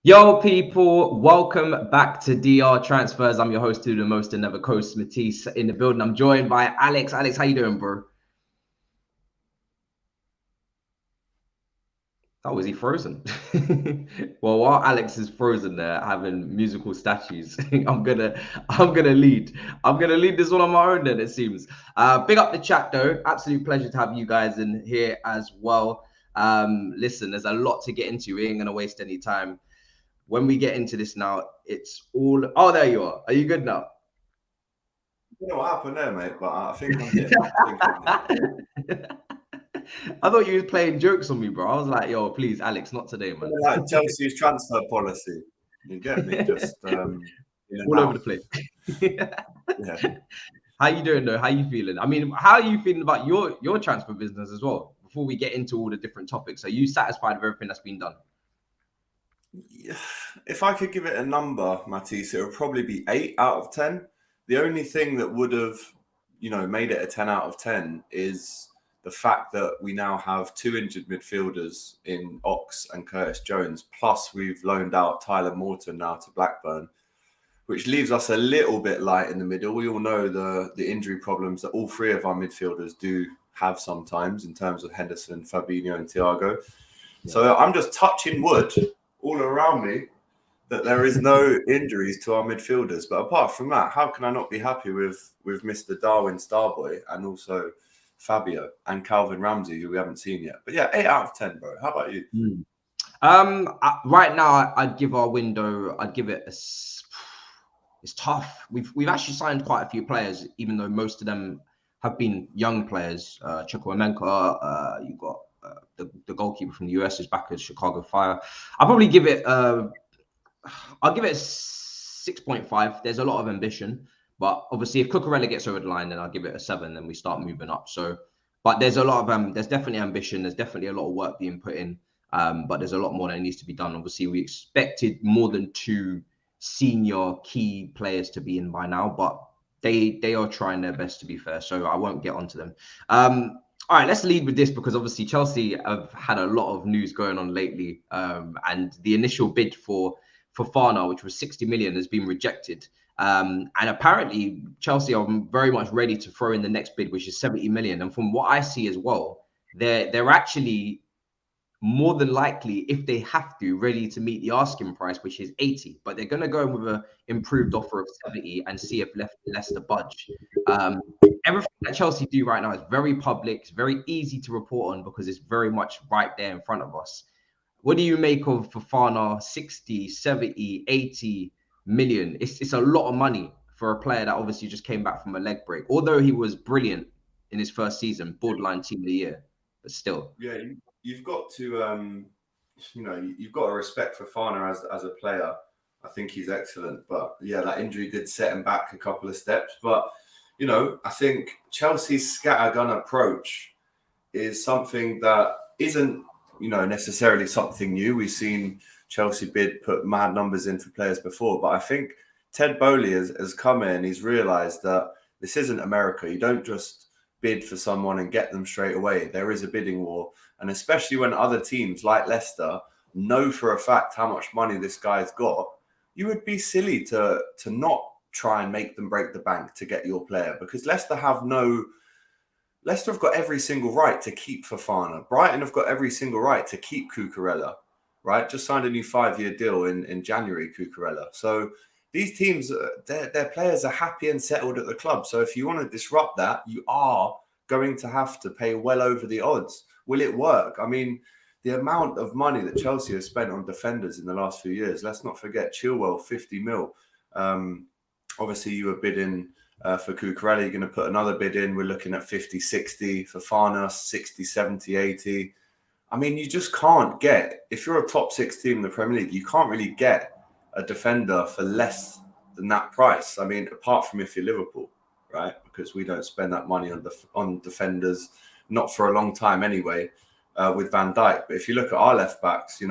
Yo, people, welcome back to DR Transfers. I'm your host, to the most and never coast, Matisse, in the building. I'm joined by Alex. Alex, how you doing, bro? Oh, is he frozen? Well, while Alex is frozen there, having musical statues, I'm gonna lead. I'm gonna lead this one on my own. Then it seems. Big up the chat though. Absolute pleasure to have you guys in here as well. Listen, there's a lot to get into. We ain't gonna waste any time. When we get into this now, it's all. Oh, there you are. Are you good now? I don't know what happened there, mate, but I think I'm here. I think I'm here. I thought you was playing jokes on me, bro. I was like, yo, please, Alex, not today, man. Like Chelsea's transfer policy. You get me? Just in and All over the out. place. Yeah. How you doing though? How you feeling? I mean, how are you feeling about your transfer business as well? Before we get into all the different topics, are you satisfied with everything that's been done? If I could give it a number, Matisse, it would probably be 8 out of 10. The only thing that would have, made it a 10 out of 10 is the fact that we now have two injured midfielders in Ox and Curtis Jones. Plus, we've loaned out Tyler Morton now to Blackburn, which leaves us a little bit light in the middle. We all know the injury problems that all three of our midfielders do have sometimes in terms of Henderson, Fabinho and Thiago. Yeah. So I'm just touching wood all around me that there is no injuries to our midfielders. But apart from that, how can I not be happy with Mr. Darwin Starboy and also Fabio and Calvin Ramsey, who we haven't seen yet? But yeah, 8 out of 10, bro. How about you? Right now, I'd give our window. I'd give it a. It's tough. We've actually signed quite a few players, even though most of them have been young players. Chukwuemeka, you got the goalkeeper from the US is back at Chicago Fire. I'll probably give it. I'll give it a 6.5. There's a lot of ambition, but obviously, if Cucurella gets over the line, then I'll give it a 7. Then we start moving up. So, but there's a lot of there's definitely ambition. There's definitely a lot of work being put in. But there's a lot more that needs to be done. Obviously, we expected more than 2 senior key players to be in by now, but they are trying their best, to be fair. So I won't get onto them. All right, let's lead with this because obviously Chelsea have had a lot of news going on lately, and the initial bid for Fofana, which was 60 million, has been rejected. And apparently Chelsea are very much ready to throw in the next bid, which is 70 million. And from what I see as well, they're actually more than likely, if they have to, ready to meet the asking price, which is 80. But they're going to go in with an improved offer of 70 and see if Leicester budge. Everything that Chelsea do right now is very public. It's very easy to report on because it's very much right there in front of us. What do you make of Fofana 60, 70, 80 million? It's a lot of money for a player that obviously just came back from a leg break. Although he was brilliant in his first season, borderline team of the year, but still. Yeah, you've got to, you've got to respect Fofana as a player. I think he's excellent, but yeah, that injury did set him back a couple of steps. But I think Chelsea's scattergun approach is something that isn't, necessarily something new. We've seen Chelsea put mad numbers in for players before, but I think Ted Bowley has come in. He's realised that this isn't America. You don't just bid for someone and get them straight away. There is a bidding war, and especially when other teams like Leicester know for a fact how much money this guy's got, you would be silly to not try and make them break the bank to get your player, because Leicester have got every single right to keep Fofana. Brighton have got every single right to keep Cucurella, right? Just signed a new 5-year deal in January, Cucurella. So these teams, their players are happy and settled at the club. So if you want to disrupt that, you are going to have to pay well over the odds. Will it work? I mean, the amount of money that Chelsea has spent on defenders in the last few years, let's not forget Chilwell, 50 mil. Obviously, you were bidding for Cucurella. You're going to put another bid in. We're looking at 50, 60. For Fofana, 60, 70, 80. I mean, you just can't get, if you're a top 6 team in the Premier League, you can't really get a defender for less than that price. I mean, apart from if you're Liverpool, right? Because we don't spend that money on defenders, not for a long time anyway, with Van Dijk. But if you look at our left backs,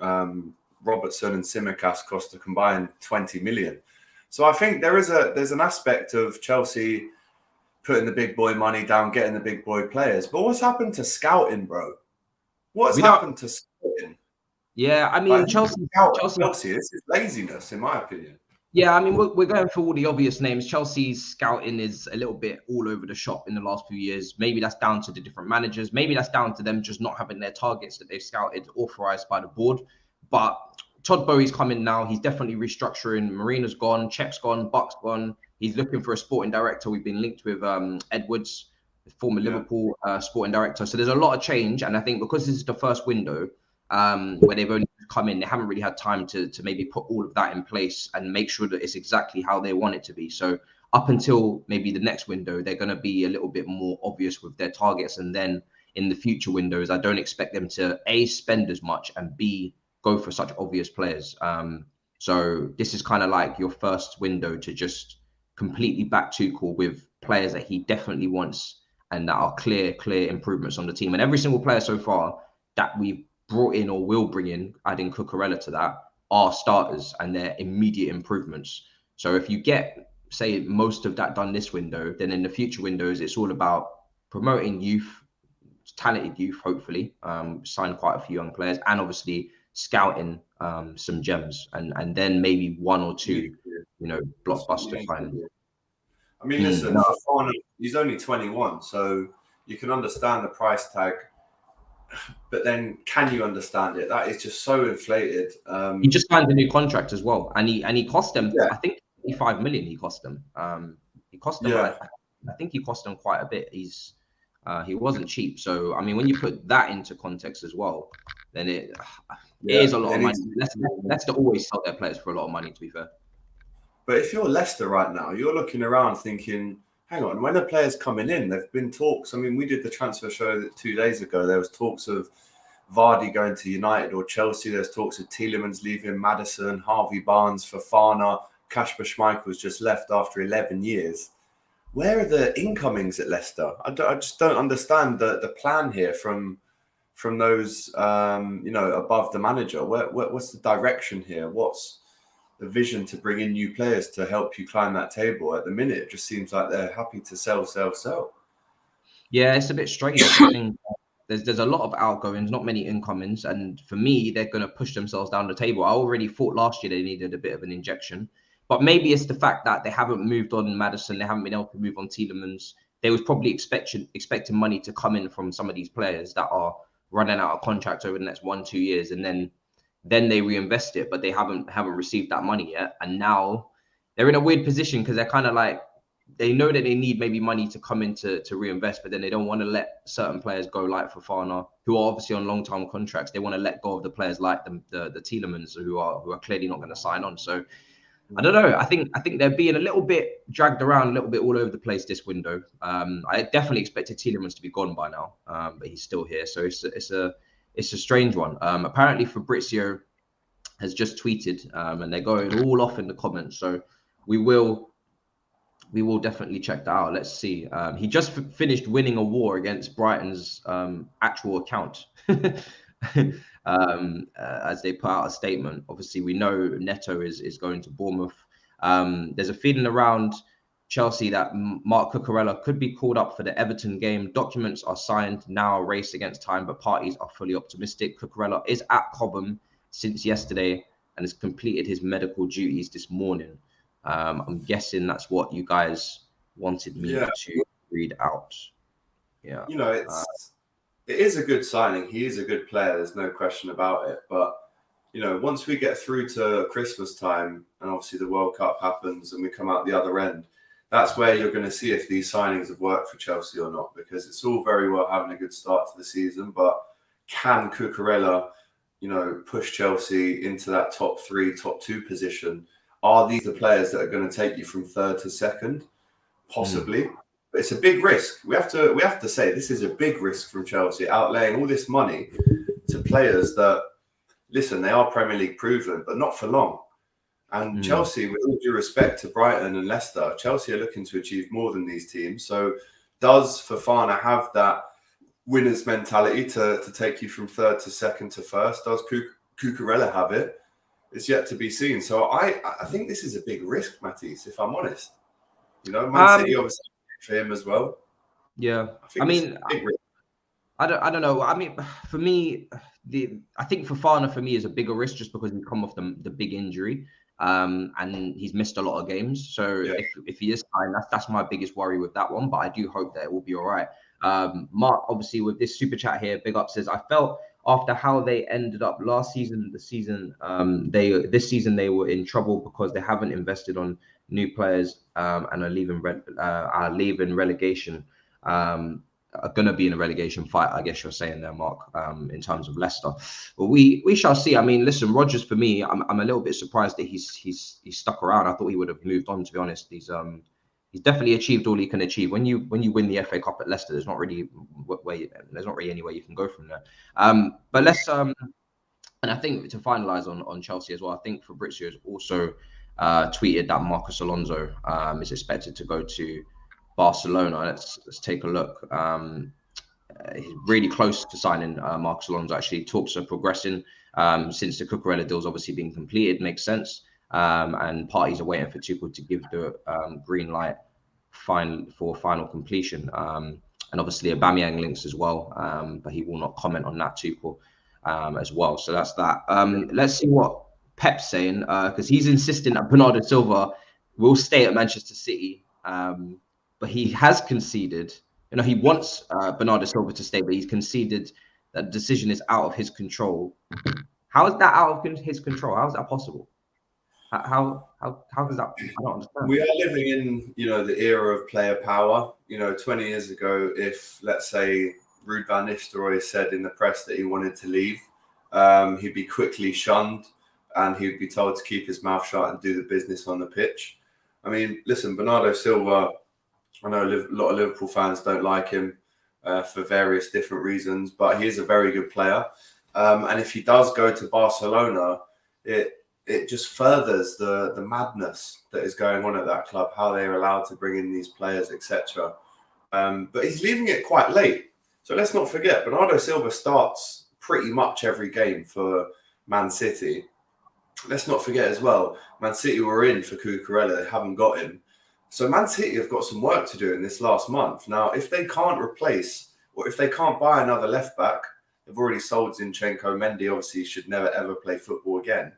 Robertson and Tsimikas cost a combined 20 million. So I think there's an aspect of Chelsea putting the big boy money down, getting the big boy players. But what's happened to scouting, bro? What's happened to scouting? Yeah, I mean, Like, Chelsea. Chelsea, this is laziness, in my opinion. Yeah, I mean, we're going for all the obvious names. Chelsea's scouting is a little bit all over the shop in the last few years. Maybe that's down to the different managers. Maybe that's down to them just not having their targets that they've scouted authorized by the board. But Todd Bowie's coming now. He's definitely restructuring. Marina's gone. Czech's gone. Buck's gone. He's looking for a sporting director. We've been linked with Edwards, the former Liverpool sporting director. So there's a lot of change. And I think because this is the first window, where they've only come in, they haven't really had time to maybe put all of that in place and make sure that it's exactly how they want it to be. So up until maybe the next window, they're going to be a little bit more obvious with their targets. And then in the future windows, I don't expect them to A, spend as much, and B, go for such obvious players. So this is kind of like your first window to just completely back Tuchel with players that he definitely wants and that are clear improvements on the team. And every single player so far that we've brought in or will bring in, adding Cucurella to that, are starters and they're immediate improvements. So if you get, say, most of that done this window, then in the future windows, it's all about promoting youth, talented youth, hopefully, sign quite a few young players, and obviously scouting some gems, and then maybe one or two, blockbuster signings. I mean, listen, Fofana, he's only 21, so you can understand the price tag. But then, can you understand it? That is just so inflated. He just signed a new contract as well, and he cost them. I think 25 million. He cost them. He cost them. I think he cost them quite a bit. He wasn't cheap. So I mean, when you put that into context as well, then it is a lot of money. Leicester always sell their players for a lot of money, to be fair. But if you're Leicester right now, you're looking around thinking, hang on, when the players coming in, there've been talks. I mean, we did the transfer show 2 days ago. There was talks of Vardy going to United or Chelsea. There's talks of Tielemans leaving, Maddison, Harvey Barnes, Fofana, Kasper Schmeichel's just left after 11 years. Where are the incomings at Leicester? I just don't understand the plan here from those, above the manager. What's the direction here? What's the vision to bring in new players to help you climb that table? At the minute, it just seems like they're happy to sell. Yeah, it's a bit strange. I think there's a lot of outgoings, not many incomings, and for me, they're going to push themselves down the table. I already thought last year they needed a bit of an injection, but maybe it's the fact that they haven't moved on Maddison, they haven't been able to move on Tielemans. They was probably expecting money to come in from some of these players that are running out of contracts over the next 1-2 years, and then they reinvest it, but they haven't received that money yet. And now they're in a weird position because they're kind of like, they know that they need maybe money to come in to reinvest, but then they don't want to let certain players go, like Fofana, who are obviously on long-term contracts. They want to let go of the players like the Tielemans, who are clearly not going to sign on. So I don't know. I think they're being a little bit dragged around, a little bit all over the place this window. I definitely expected Tielemans to be gone by now, but he's still here. So it's a strange one. Apparently Fabrizio has just tweeted, and they're going all off in the comments. So we will definitely check that out. Let's see. He just finished winning a war against Brighton's actual account, as they put out a statement. Obviously, we know Neto is going to Bournemouth. There's a feeling around Chelsea that Mark Cucurella could be called up for the Everton game. Documents are signed, now a race against time, but parties are fully optimistic. Cucurella is at Cobham since yesterday and has completed his medical duties this morning. I'm guessing that's what you guys wanted me to read out. Yeah. It is a good signing. He is a good player. There's no question about it. But, once we get through to Christmas time and obviously the World Cup happens and we come out the other end, that's where you're going to see if these signings have worked for Chelsea or not, because it's all very well having a good start to the season, but can Cucurella, push Chelsea into that top 3, top 2 position? Are these the players that are going to take you from 3rd to 2nd? Possibly. But it's a big risk. We have to say this is a big risk from Chelsea, outlaying all this money to players that, listen, they are Premier League proven, but not for long. And Chelsea, with all due respect to Brighton and Leicester, Chelsea are looking to achieve more than these teams. So does Fofana have that winner's mentality to take you from 3rd to 2nd to 1st? Does Cucurella have it? It's yet to be seen. So I think this is a big risk, Matisse, if I'm honest. Man City obviously for him as well. Yeah. I mean, I don't know. I mean, for me, I think Fofana for me is a bigger risk just because he's come off the big injury. And he's missed a lot of games. So if he is fine, that's my biggest worry with that one. But I do hope that it will be all right. Mark, obviously, with this super chat here, big up says, I felt after how they ended up last season, this season they were in trouble because they haven't invested on new players and are leaving relegation. Are going to be in a relegation fight, I guess you're saying there, Mark, in terms of Leicester. But we shall see. I mean, listen, Rodgers for me, I'm a little bit surprised that he's stuck around. I thought he would have moved on, to be honest. He's definitely achieved all he can achieve. When you win the FA Cup at Leicester, there's not really any way you can go from there. But let's and I think to finalise on Chelsea as well, I think Fabrizio has also tweeted that Marcos Alonso is expected to go to Barcelona. Let's take a look. He's really close to signing Marcos Alonso. Actually, talks are progressing since the Cucurella deal's obviously been completed. Makes sense. And parties are waiting for Tuchel to give the green light for final completion. And obviously Aubameyang links as well, but he will not comment on that Tuchel as well. So that's that. Let's see what Pep's saying, because he's insisting that Bernardo Silva will stay at Manchester City. But he has conceded, he wants Bernardo Silva to stay, but he's conceded that the decision is out of his control. How is that out of his control? How is that possible? How does that? I don't understand. We are living in, the era of player power. 20 years ago, if let's say Ruud van Nistelrooy said in the press that he wanted to leave, he'd be quickly shunned and he'd be told to keep his mouth shut and do the business on the pitch. I mean, listen, Bernardo Silva, I know a lot of Liverpool fans don't like him for various different reasons, but he is a very good player. And if he does go to Barcelona, it just furthers the madness that is going on at that club, how they're allowed to bring in these players, etc. But he's leaving it quite late. So let's not forget, Bernardo Silva starts pretty much every game for Man City. Let's not forget as well, Man City were in for Cucurella. They haven't got him. So Man City have got some work to do in this last month. Now, if they can't replace, or if they can't buy another left back, they've already sold Zinchenko. Mendy obviously should never, ever play football again.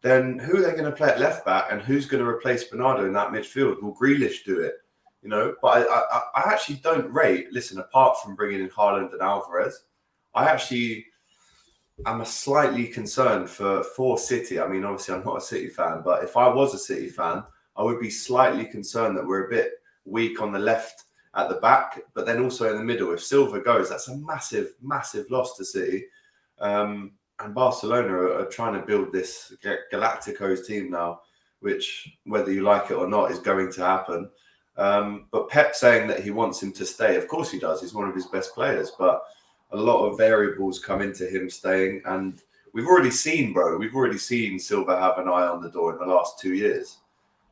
Then who are they going to play at left back and who's going to replace Bernardo in that midfield? Will Grealish do it? But I actually don't rate, listen, apart from bringing in Haaland and Alvarez, I'm slightly concerned for City. I mean, obviously I'm not a City fan, but if I was a City fan, I would be slightly concerned that we're a bit weak on the left at the back, but then also in the middle. If Silva goes, that's a massive, massive loss to City. And Barcelona are trying to build this Galacticos team now, which, whether you like it or not, is going to happen. But Pep saying that he wants him to stay, of course he does. He's one of his best players, but a lot of variables come into him staying. And we've already seen Silva have an eye on the door in the last 2 years.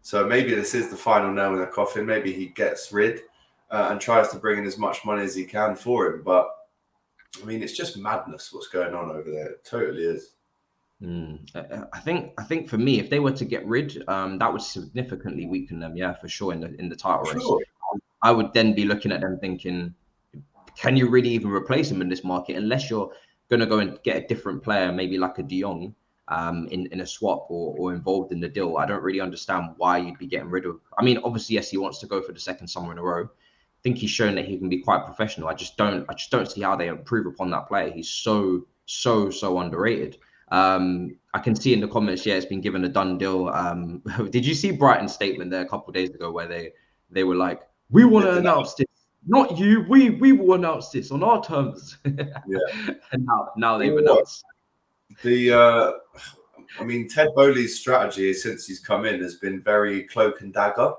So maybe this is the final nail in the coffin. Maybe he gets rid and tries to bring in as much money as he can for him. But I mean, it's just madness what's going on over there. It totally is. I think for me, if they were to get rid, that would significantly weaken them. Yeah, for sure in the title race. Sure. I would then be looking at them thinking, can you really even replace him in this market unless you're going to go and get a different player, maybe like a De Jong, in a swap or involved in the deal? I don't really understand why you'd be getting rid of. I mean, obviously, yes, he wants to go for the second summer in a row. I think he's shown that he can be quite professional. I just don't see how they improve upon that player. He's so underrated. I can see in the comments, yeah, it's been given a done deal. Did you see Brighton's statement there a couple of days ago where they were like, we want to announce this, not you. We will announce this on our terms. Yeah. And now they've announced. I mean, Ted Bowley's strategy since he's come in has been very cloak and dagger.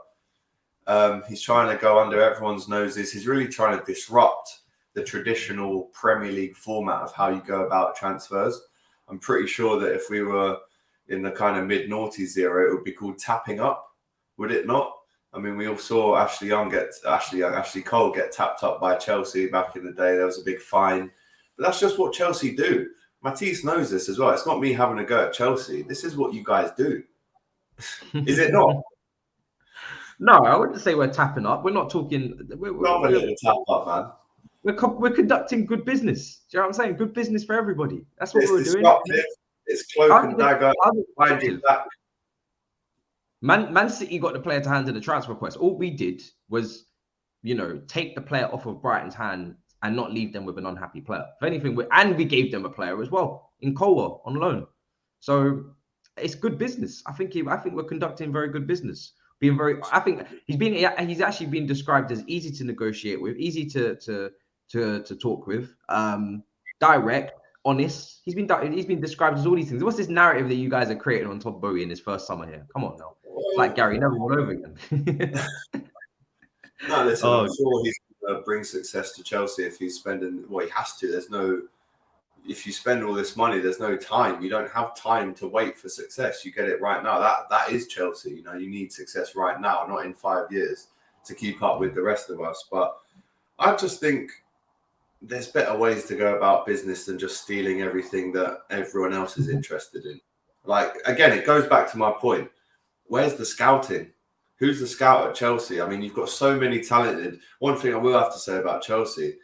He's trying to go under everyone's noses. He's really trying to disrupt the traditional Premier League format of how you go about transfers. I'm pretty sure that if we were in the kind of mid-noughties era, it would be called tapping up, would it not? I mean, we all saw Ashley Cole get tapped up by Chelsea back in the day. There was a big fine. But that's just what Chelsea do. Matisse knows this as well. It's not me having a go at Chelsea. This is what you guys do. Is it not? No, I wouldn't say we're tapping up. We're not talking. We're a little tap up, man. We're conducting good business. Do you know what I'm saying? Good business for everybody. That's what It's we're doing. disruptive. It's cloak and dagger. Behind your back. Man City got the player to hand in the transfer request. All we did was, take the player off of Brighton's hand and not leave them with an unhappy player. If anything, we gave them a player as well in Kowa on loan. So it's good business. I think we're conducting very good business. I think he's actually been described as easy to negotiate with, easy to talk with, direct, honest. He's been described as all these things. What's this narrative that you guys are creating on Todd Bowie in his first summer here? Come on now. It's like Gary Neville all over again. No, listen, I'm sure he's going to bring success to Chelsea if he's spending he has to. If you spend all this money, there's no time. You don't have time to wait for success. You get it right now. That is Chelsea. You need success right now, not in 5 years, to keep up with the rest of us. But I just think there's better ways to go about business than just stealing everything that everyone else is interested in. Like, again, it goes back to my point. Where's the scouting? Who's the scout at Chelsea? I mean, you've got so many talented. One thing I will have to say about Chelsea,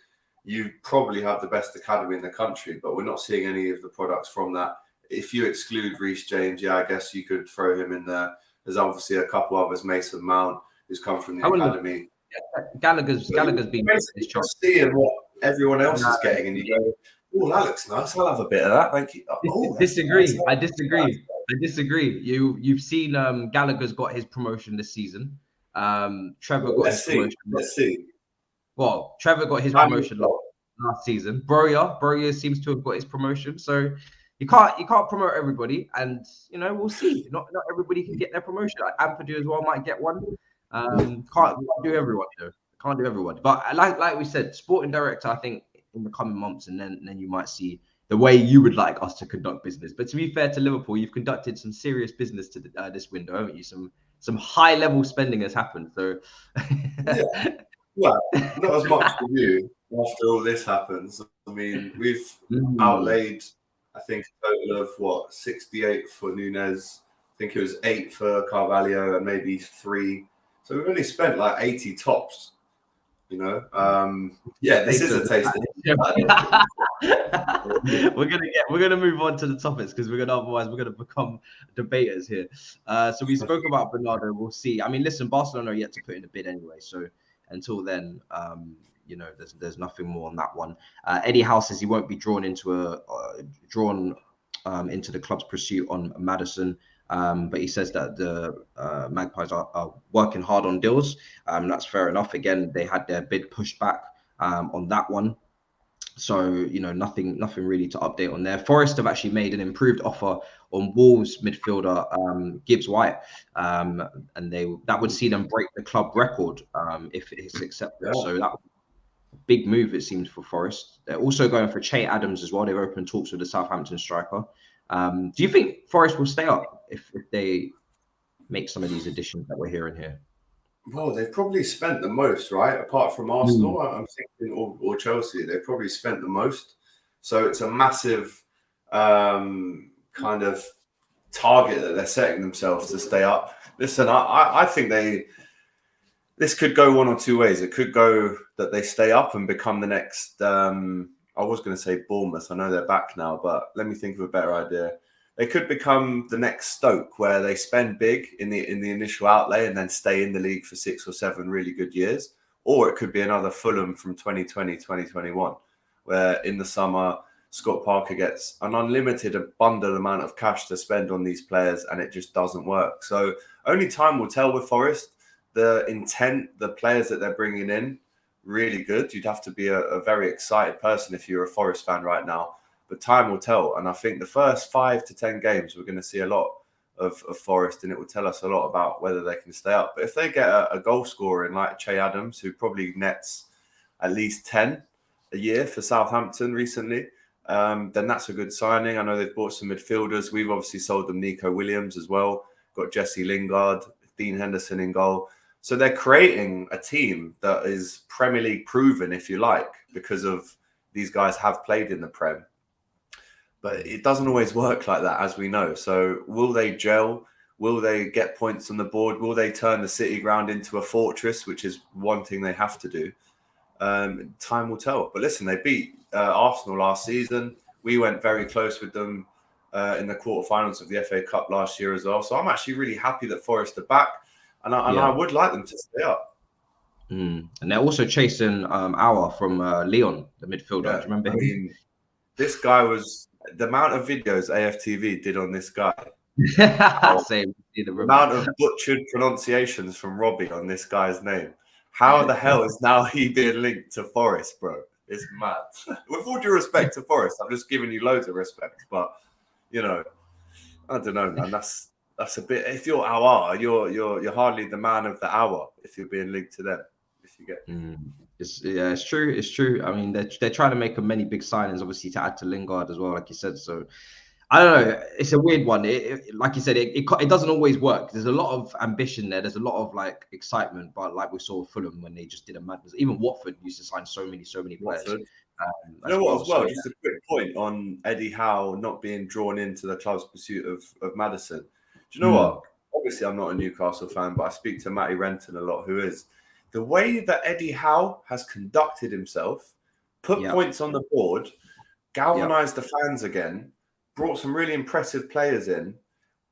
you probably have the best academy in the country, but we're not seeing any of the products from that. If you exclude Reece James, I guess you could throw him in there. There's obviously a couple others, Mason Mount, who's come from the academy. Gallagher's been just seeing what everyone else is getting, and you go, "Oh, that looks nice. I'll have a bit of that. Thank you." Disagree. I disagree. You've seen Gallagher's got his promotion this season. Trevor got his promotion. Let's see. Well, Trevor got his promotion last season. Broja seems to have got his promotion. So you can't promote everybody, and we'll see. Not everybody can get their promotion. Like Ampadu as well might get one. Can't do everyone, Can't do everyone. But like we said, sporting director, I think in the coming months, and then you might see the way you would like us to conduct business. But to be fair to Liverpool, you've conducted some serious business to this window, haven't you? Some high level spending has happened. So yeah. Well, not as much for you after all this happens. I mean, we've outlaid, I think, a total of 68 for Nunez. I think it was 8 for Carvalho and maybe 3. So we've only spent like 80 tops. This is a taste. We're gonna move on to the topics because otherwise we're gonna become debaters here. So we spoke about Bernardo. We'll see. I mean, listen, Barcelona are yet to put in a bid anyway. So until then, there's nothing more on that one. Eddie Howe says he won't be drawn into the club's pursuit on Maddison. But he says that the Magpies are working hard on deals. That's fair enough. Again, they had their bid pushed back on that one. So, nothing really to update on there. Forest have actually made an improved offer on Wolves midfielder Gibbs White. And that would see them break the club record if it's accepted. Yeah. So that was a big move, it seems, for Forest. They're also going for Che Adams as well. They've opened talks with the Southampton striker. Do you think Forest will stay up if they make some of these additions that we're hearing here? Well, they've probably spent the most, right? Apart from Arsenal, I'm thinking, or Chelsea, they've probably spent the most. So it's a massive kind of target that they're setting themselves to stay up. Listen, I think this could go one or two ways. It could go that they stay up and become the next. I was going to say Bournemouth. I know they're back now, but let me think of a better idea. They could become the next Stoke, where they spend big in the initial outlay and then stay in the league for 6 or 7 really good years. Or it could be another Fulham from 2020, 2021, where in the summer, Scott Parker gets an unlimited, abundant amount of cash to spend on these players, and it just doesn't work. So only time will tell with Forest. The intent, the players that they're bringing in, really good. You'd have to be a very excited person if you're a Forest fan right now. But time will tell. And I think the first 5 to 10 games, we're going to see a lot of Forest, and it will tell us a lot about whether they can stay up. But if they get a goal scorer in like Che Adams, who probably nets at least 10 a year for Southampton recently, then that's a good signing. I know they've bought some midfielders. We've obviously sold them Nico Williams as well. Got Jesse Lingard, Dean Henderson in goal. So they're creating a team that is Premier League proven, if you like, because of these guys have played in the Prem. But it doesn't always work like that, as we know. So will they gel? Will they get points on the board? Will they turn the City ground into a fortress, which is one thing they have to do? Time will tell. But listen, they beat Arsenal last season. We went very close with them in the quarterfinals of the FA Cup last year as well. So I'm actually really happy that Forest are back, and I would like them to stay up. And they're also chasing Aouar from Lyon, the midfielder. Yeah, Do you remember him? mean, this guy was the amount of videos AFTV did on this guy. Same. The amount of butchered pronunciations from Robbie on this guy's name. How the hell is now he being linked to Forest, bro? It's mad. With all due respect to Forest, I'm just giving you loads of respect, but you know, I don't know, man. That's a bit. If you're Aouar, you're hardly the man of the hour if you're being linked to them. If you get. It's true. It's true. I mean, they're trying to make many big signings, obviously, to add to Lingard as well, like you said. So I don't know. It's a weird one. Like you said, it doesn't always work. There's a lot of ambition there. There's a lot of like excitement, but like we saw with Fulham when they just did a madness. Even Watford used to sign so many players. You know what? As well, just a quick point on Eddie Howe not being drawn into the club's pursuit of Maddison. Do you know what? Obviously, I'm not a Newcastle fan, but I speak to Matty Renton a lot, who is. The way that Eddie Howe has conducted himself, put points on the board, galvanised the fans again, brought some really impressive players in,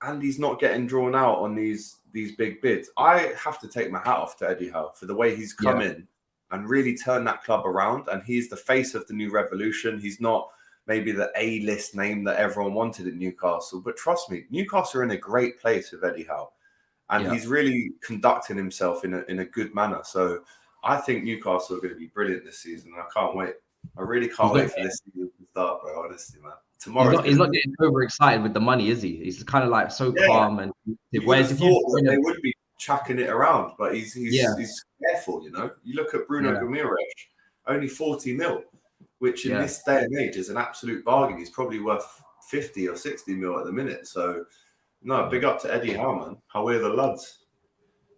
and he's not getting drawn out on these big bids. I have to take my hat off to Eddie Howe for the way he's come in and really turned that club around. And he's the face of the new revolution. He's not maybe the A-list name that everyone wanted at Newcastle, but trust me, Newcastle are in a great place with Eddie Howe. And he's really conducting himself in a good manner. So I think Newcastle are going to be brilliant this season. And I can't wait. I really can't wait for this season to start, bro. Honestly, man. Tomorrow. He's not getting overexcited with the money, is he? He's kind of like so calm and. Whereas if they would be chucking it around, but he's careful. You know, you look at Bruno Guimaraes, only 40 mil, which in this day and age is an absolute bargain. He's probably worth 50 or 60 mil at the minute. So. No, big up to Eddie Howe, man. How are the lads?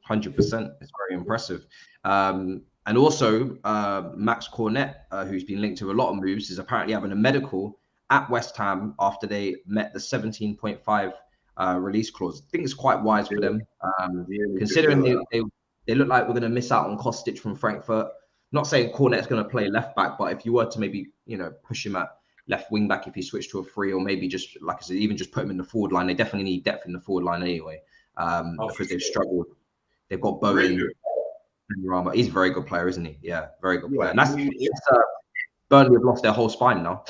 100%. It's very impressive. And also, Max Cornet, who's been linked to a lot of moves, is apparently having a medical at West Ham after they met the 17.5 release clause. I think it's quite wise for them, considering they look like we're going to miss out on Kostic from Frankfurt. Not saying Cornet's going to play left back, but if you were to maybe push him at left wing back if he switched to a 3, or maybe just, like I said, even just put him in the forward line. They definitely need depth in the forward line anyway, because they've struggled. They've got Bowen. He's a very good player, isn't he? Yeah, very good player. And that's Burnley have lost their whole spine now.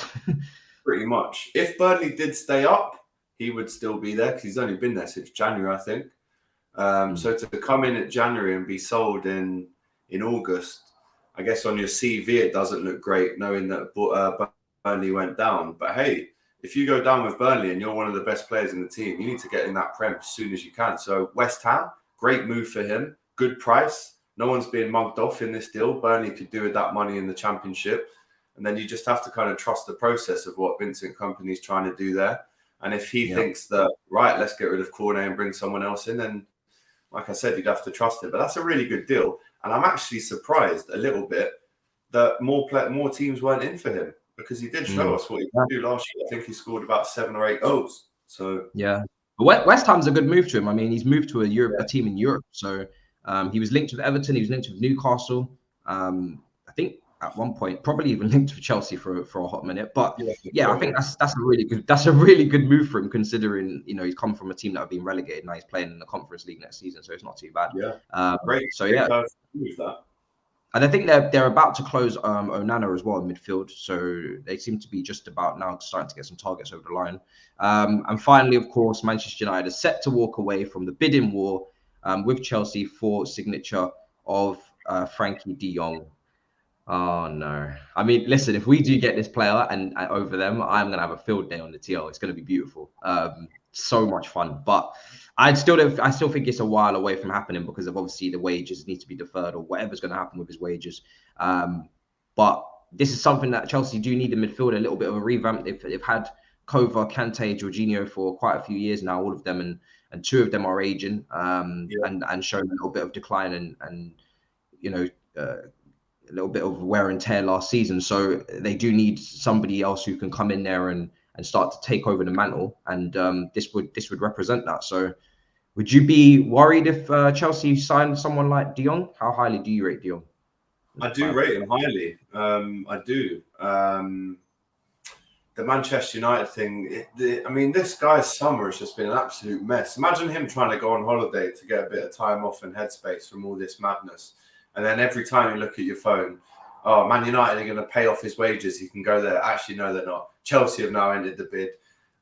Pretty much. If Burnley did stay up, he would still be there because he's only been there since January, I think. So to come in at January and be sold in August, I guess on your CV it doesn't look great knowing that Burnley went down. But hey, if you go down with Burnley and you're one of the best players in the team, you need to get in that Prem as soon as you can. So West Ham, great move for him. Good price. No one's being mugged off in this deal. Burnley could do with that money in the Championship. And then you just have to kind of trust the process of what Vincent Kompany's trying to do there. And if he thinks that, right, let's get rid of Cornet and bring someone else in, then, like I said, you'd have to trust him. But that's a really good deal. And I'm actually surprised a little bit that more teams weren't in for him, because he did show us what he could do last year. I think he scored about 7 or 8 goals. So West Ham's a good move to him. I mean, he's moved to a team in Europe. So he was linked with Everton. He was linked with Newcastle. I think at one point, probably even linked with Chelsea for a hot minute. But I think that's a really good move for him, considering he's come from a team that have been relegated. Now he's playing in the Conference League next season, so it's not too bad. Great. And I think they're about to close Onana as well in midfield. So they seem to be just about now starting to get some targets over the line. And finally, of course, Manchester United is set to walk away from the bidding war with Chelsea for signature of Frankie de Jong. Oh, no. I mean, listen, if we do get this player and over them, I'm going to have a field day on the TL. It's going to be beautiful. So much fun. But I still think it's a while away from happening because of obviously the wages need to be deferred or whatever's going to happen with his wages. But this is something that Chelsea do need in midfield, a little bit of a revamp. They've had Kova, Kante, Jorginho for quite a few years now, all of them, and 2 of them are aging and showing a little bit of decline and a little bit of wear and tear last season. So they do need somebody else who can come in there and start to take over the mantle. And this would represent that. So would you be worried if Chelsea signed someone like de Jong? How highly do you rate de Jong? I do rate him highly. I do. The Manchester United thing, I mean, this guy's summer has just been an absolute mess. Imagine him trying to go on holiday to get a bit of time off and headspace from all this madness. And then every time you look at your phone, oh, Man United are going to pay off his wages. He can go there. Actually, no, they're not. Chelsea have now ended the bid.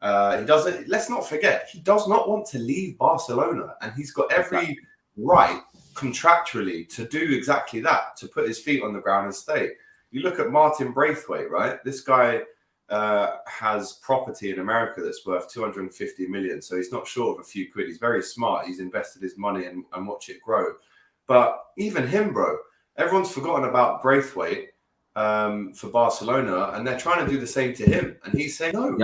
He doesn't. Let's not forget, he does not want to leave Barcelona. And he's got every right contractually to do exactly that, to put his feet on the ground and stay. You look at Martin Braithwaite, right? This guy has property in America that's worth 250 million. So he's not short of a few quid. He's very smart. He's invested his money and watch it grow. But even him, bro, everyone's forgotten about Braithwaite for Barcelona, and they're trying to do the same to him. And he's saying, no,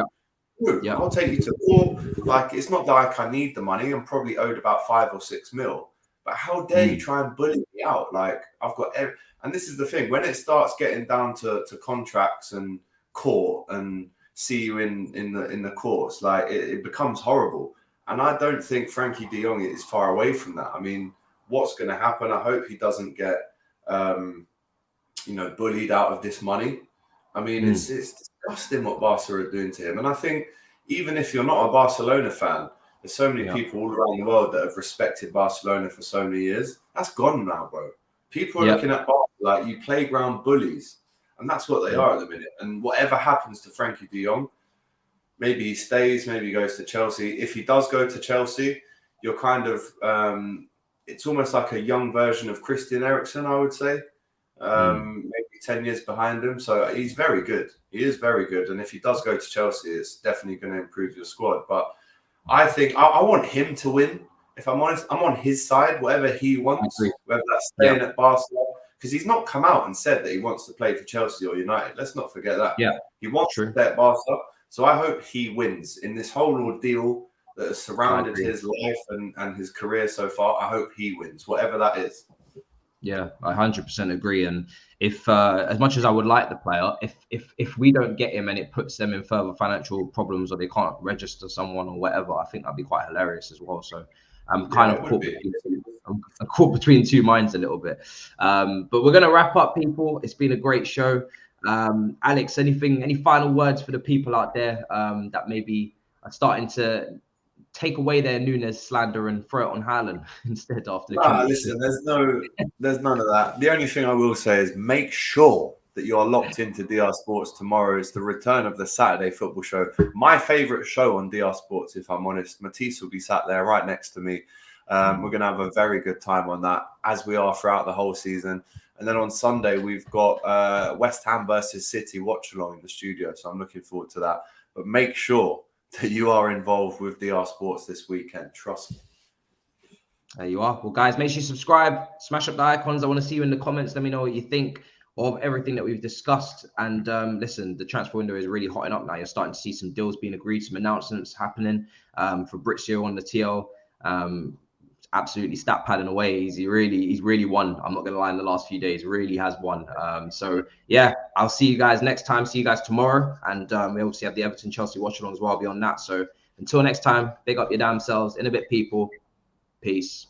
I'll take you to war. Like, it's not like I need the money. I'm probably owed about 5 or 6 mil. But how dare you try and bully me out? Like, I've got and this is the thing, when it starts getting down to contracts and court and see you in the courts, like it becomes horrible. And I don't think Frankie de Jong is far away from that. I mean, what's going to happen? I hope he doesn't get bullied out of this money. I mean, it's disgusting what Barca are doing to him. And I think even if you're not a Barcelona fan, there's so many people all around the world that have respected Barcelona for so many years. That's gone now, bro. People are looking at Barca like you playground bullies. And that's what they are at the minute. And whatever happens to Frankie de Jong, maybe he stays, maybe he goes to Chelsea. If he does go to Chelsea, you're kind of, it's almost like a young version of Christian Eriksen, I would say. Maybe 10 years behind him. So he's very good. He is very good. And if he does go to Chelsea, it's definitely going to improve your squad. But I think I want him to win. If I'm honest, I'm on his side, whatever he wants, whether that's staying at Barcelona. Because he's not come out and said that he wants to play for Chelsea or United. Let's not forget that. Yeah, he wants to stay at Barca. So I hope he wins in this whole ordeal that has surrounded his life and his career so far. I hope he wins, whatever that is. Yeah, I 100% agree. And if, as much as I would like the player, if we don't get him and it puts them in further financial problems or they can't register someone or whatever, I think that'd be quite hilarious as well. So I'm kind of caught between two minds a little bit. But we're going to wrap up, people. It's been a great show. Alex, any final words for the people out there that maybe are starting to take away their Nunes slander and throw it on Haaland instead after the listen, there's none of that. The only thing I will say is make sure that you are locked into DR Sports tomorrow. It's the return of the Saturday football show. My favourite show on DR Sports, if I'm honest. Matisse will be sat there right next to me. We're going to have a very good time on that, as we are throughout the whole season. And then on Sunday, we've got West Ham versus City watch along in the studio. So I'm looking forward to that. But make sure that you are involved with DR Sports this weekend. Trust me. There you are. Well, guys, make sure you subscribe, smash up the icons. I want to see you in the comments. Let me know what you think of everything that we've discussed. And listen, the transfer window is really hotting up now. You're starting to see some deals being agreed, some announcements happening. Fabrizio on the TL, absolutely stat padding away. He's really won. I'm not going to lie, in the last few days, really has won. So yeah, I'll see you guys next time. See you guys tomorrow. And we obviously have the Everton Chelsea watch along as well beyond that. So until next time, big up your damn selves. In a bit, people. Peace.